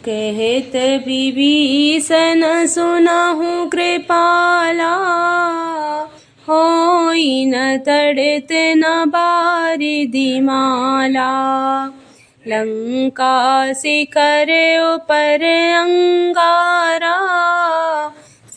कहत विभीषण सुनहु कृपाला, होई न तड़ित न बारिधि माला। लंका शिखर ऊपर अंगारा,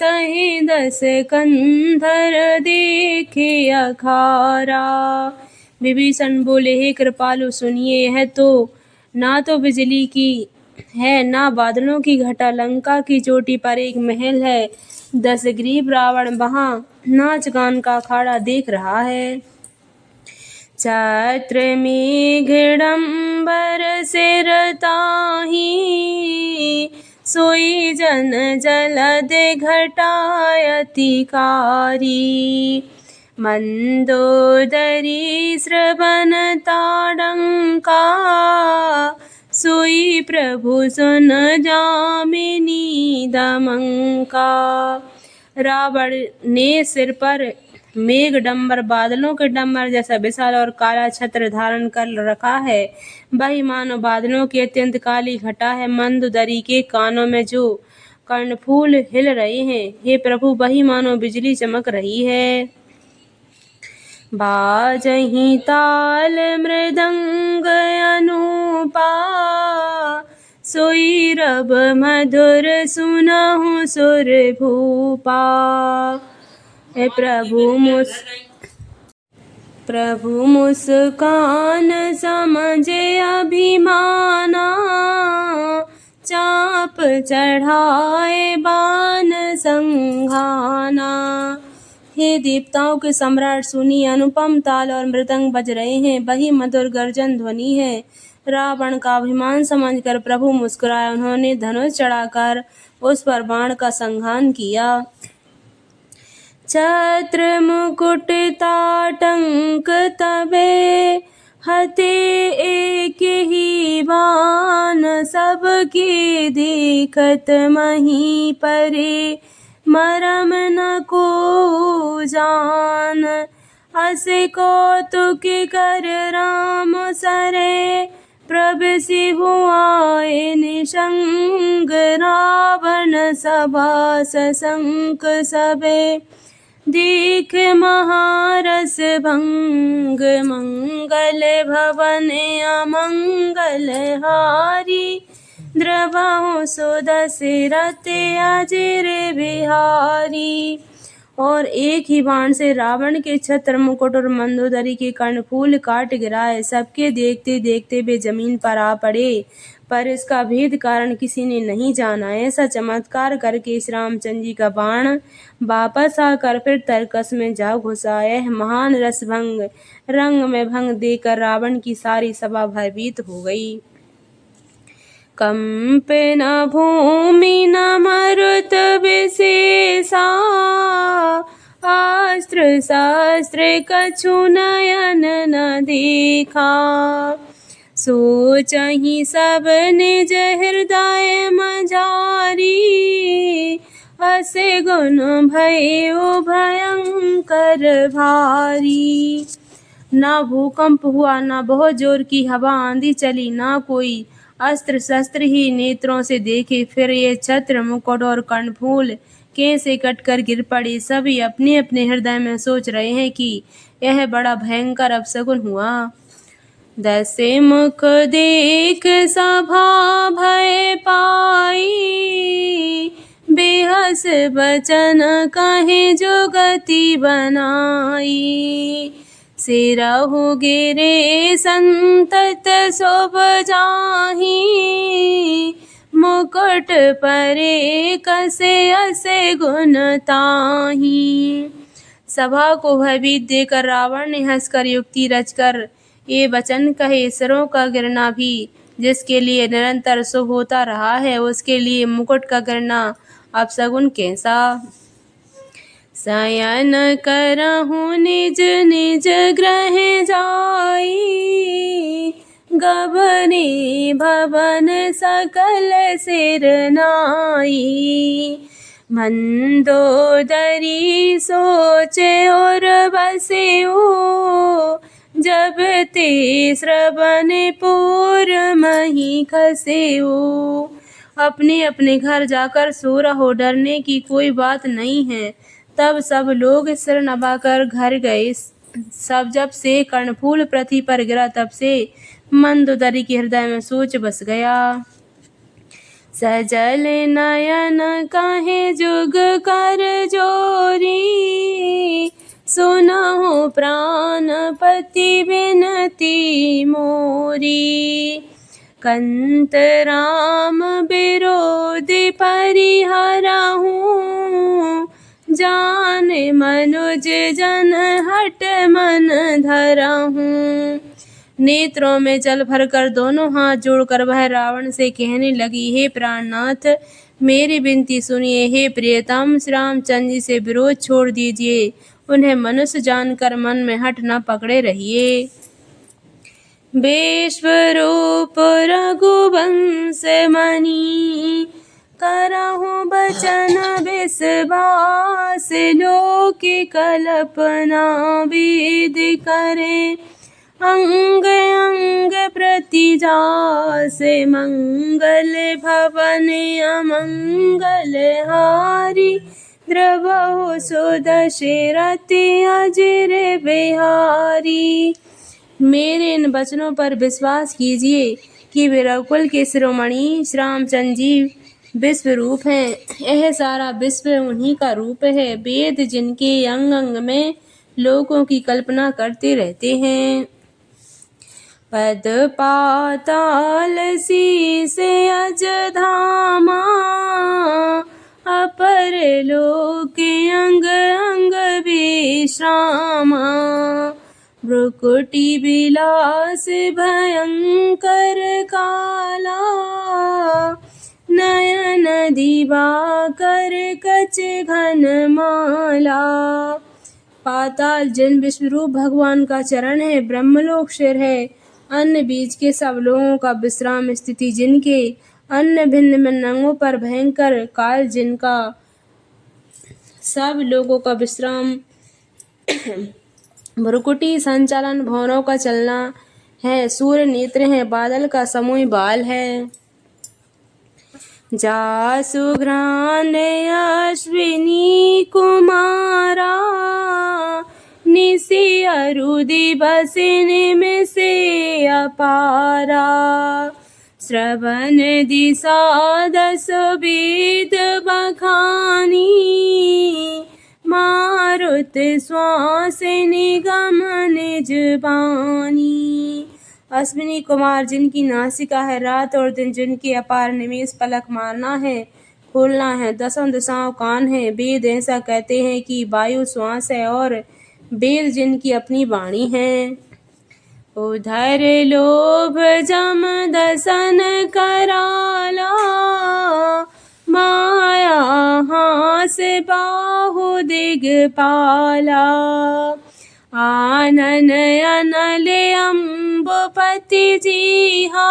तहि 10 कंधर देखे अखारा। विभीषण बोले, हे कृपालु सुनिए, यह तो ना तो बिजली की है ना बादलों की घटा, लंका की चोटी पर एक महल है। 10 ग्रीव रावण वहाँ नाच गान का अखाड़ा देख रहा है। छत्र मेघडंबर सिर ताहि, सोई जन जलद घटायतिकारी। मंदोदरी श्रवण ताड़ंका, सोई प्रभु सुन जामिनी दमंका। रावण ने सिर पर मेघडंबर बादलों के डंबर जैसा विशाल और काला छत्र धारण कर रखा है। वही मानो बादलों की अत्यंत काली घटा है। मंदोदरी के कानों में जो कर्णफूल हिल रहे हैं, हे प्रभु वही मानो बिजली चमक रही है। बाजहि ताल मृदंग अनूपा, सोई रब मधुर सुनहु सुर भूपा। प्रभु मुस्कान समझे अभिमाना, चाप चढ़ाए बान संघाना। हे देवताओं के सम्राट सुनिए, अनुपम ताल और मृदंग बज रहे हैं, वही मधुर गर्जन ध्वनि है। रावण का अभिमान समझकर प्रभु मुस्कुराए, उन्होंने धनुष चढ़ाकर उस पर बाण का संघान किया। छत्र मुकुट ताटंक तबे, हते एक ही बाण सबके देखत मही परे। मरम न को जान, असे कौतुक कर राम सरे। प्रभु सिहु आए निशंग, रावण सभा सशंक सबे। देख महारस भंग, मंगल भवन अमंगल हारी। द्रवहु सो दशरथ अजिर बिहारी। और एक ही बाण से रावण के छत्र मुकुट और मंदोदरी के कर्णफूल काट गिराए। सबके देखते देखते वे जमीन पर आ पड़े, पर इसका भेद कारण किसी ने नहीं जाना। ऐसा चमत्कार करके श्री रामचंद्र जी का बाण वापस आकर फिर तरकस में जा घुसा। यह महान रसभंग रंग में भंग देकर रावण की सारी सभा भयभीत हो गई। कंपे न भूमि न मरुत विशेषा, अस्त्र शस्त्र कछु नयन न देखा। सोचहि सब निज हृदय मझारी, असे गुण भयो भयंकर भारी। ना भूकंप हुआ, ना बहुत जोर की हवा आंधी चली, ना कोई अस्त्र शस्त्र ही नेत्रों से देखे। फिर ये छत्र मुकुट और कर्णफूल कैसे कटकर गिर पड़े। सभी अपने अपने हृदय में सोच रहे हैं कि यह बड़ा भयंकर अपशकुन हुआ। 10 मुख देख सभा भय पाई, बेहस बचन कहे जो गति बनाई। सिरहु गिरे संतत शोभ जाहि, मुकुट परे कसे असे गुण ताहि। सभा को भयभीत देकर रावण ने हंसकर युक्ति रचकर ये वचन कहे, सिरों का गिरना भी जिसके लिए निरंतर शुभ होता रहा है, उसके लिए मुकुट का गिरना अपशकुन कैसा। शयन करहु निज निज गृह जाई, गबने भवन सकल सिर नाई। मंदोदरी सोचे और बसेऊ, जब ते श्रवण पूर मही खसेऊ। अपने अपने घर जाकर सो रहो, डरने की कोई बात नहीं है। तब सब लोग सिर नवाकर घर गए। सब जब से कर्णफूल पृथ्वी पर गिरा, तब से मंदोदरी के हृदय में सोच बस गया। सजल नयन कहे जुग कर जोरी, सुनहु प्राणपति विनती मोरी। कंत राम विरोधि परिहरहु, जान मनुज जन हट मन धरहु। नेत्रों में जल भरकर दोनों हाथ जोड़कर वह रावण से कहने लगी, हे प्राणनाथ, मेरी विनती सुनिए। हे प्रियतम, श्री रामचंद्र जी से विरोध छोड़ दीजिए। उन्हें मनुष्य जानकर मन में हट न पकड़े रहिए। विश्वरूप रघुवंश मणि, करहु बचन विश्वास। लोक कल्पना विधि करे, अंग अंग प्रति जासे। मंगल भवन अमंगल हारी, द्रवहु सुदशरथ अजिर बिहारी। मेरे इन वचनों पर विश्वास कीजिए कि वे रघुकुल के शिरोमणि श्री रामचंद्र जी विश्व रूप हैं। यह सारा विश्व उन्हीं का रूप है। वेद जिनके अंग अंग में लोगों की कल्पना करते रहते हैं। पद पाताल शीस अज धामा, अपर लोक अंग अंग विश्रामा। भ्रुकुटी विलास भयंकर काला, नयन दिवाकर कच घन माला। पाताल जिन विश्वरूप भगवान का चरण है, ब्रह्मलोक सिर है। अन्न बीज के सब लोगों का विश्राम स्थिति जिनके, अन्न भिन्न भिन्न अंगों पर भयंकर काल जिनका, सब लोगों का विश्राम। भ्रुकुटी संचालन, भौरों का चलना है। सूर्य नेत्र है, बादल का समूह बाल है। जासु घ्राण अश्विनी कुमारा, निशि अरु दिवस निमिषे अपारा। श्रवण दिशा दस वेद बखानी, मारुत श्वास निगम निज बानी। अश्विनी कुमार जिनकी नासिका है, रात और दिन जिनके अपार निमेष पलक मारना है, खोलना है। दसों दिशाओं कान है। वेद ऐसा कहते हैं कि वायु श्वास है, और वेद जिनकी अपनी वाणी है। उधर लोभ जम दसन कराला, माया हास बाहु दिगपाला। आनन अनल अम्बुपति जीहा,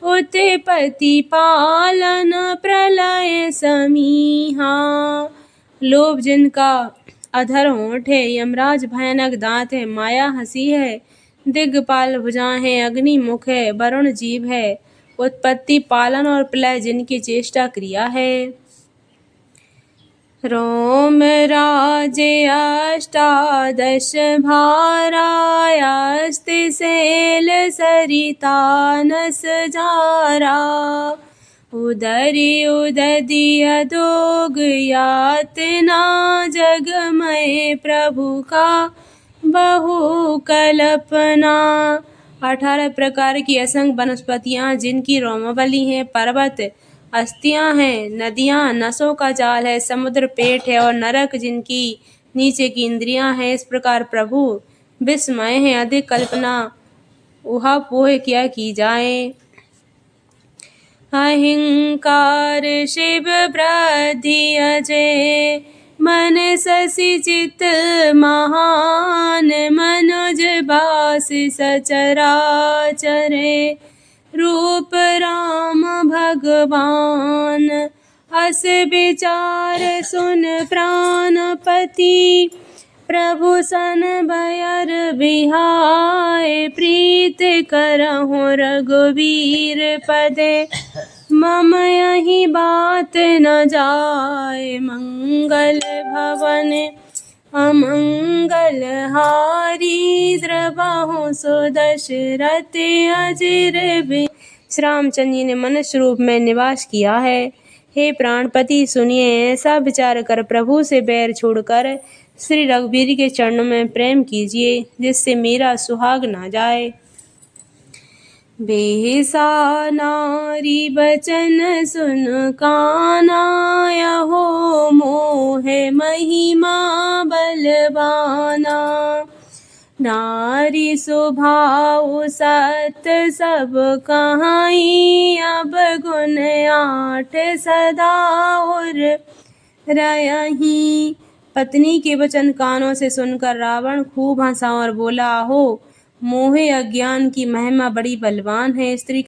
उत्पत्ति पालन प्रलय समीहा। लोभ जिनका अधर होंठ है, यमराज भयानक दांत है। माया हंसी है, दिग्पाल भुजाएं है। अग्नि मुख है, वरुण जीव है। उत्पत्ति पालन और प्रलय जिनकी चेष्टा क्रिया है। रोम राज्य अष्टादश भारायास्ति शैल सरिता नस झारा। उदरी उदधि अधोग यातना, जगमय प्रभु का बहु कल्पना। 18 प्रकार की असंख्य वनस्पतियां जिनकी रोमावली है। पर्वत अस्थियां हैं, नदियां नसों का जाल है। समुद्र पेट है, और नरक जिनकी नीचे की इंद्रियां हैं। इस प्रकार प्रभु विस्मय है, अधिक कल्पना ऊहापोह क्या की जाए। अहिंकार शिव वृद्धि अजय, मन शशि चित महान। मनुज बास सचराचर, रूप राम भगवान। अस विचार सुन प्राणपति, प्रभु सन भयर बिहाय। प्रीत करहु रघुवीर पद, मम यही बात न जाय, मंगल भवन अमंगल हारी, द्रवहु सुदशरथ अजिर बिन। श्री रामचंद्र जी ने मनुष्य रूप में निवास किया है। हे प्राणपति सुनिए, ऐसा विचार कर प्रभु से बैर छोड़कर श्री रघुवीर के चरणों में प्रेम कीजिए, जिससे मेरा सुहाग ना जाए। बेहसा नारी बचन सुन काना, यहो मोह महिमा बलवाना। नारी स्वभाव सत सब कहाई, अब गुण 8 सदा और रही। पत्नी के वचन कानों से सुनकर रावण खूब हंसा और बोला, हो मोह अज्ञान की महिमा बड़ी बलवान है। स्त्री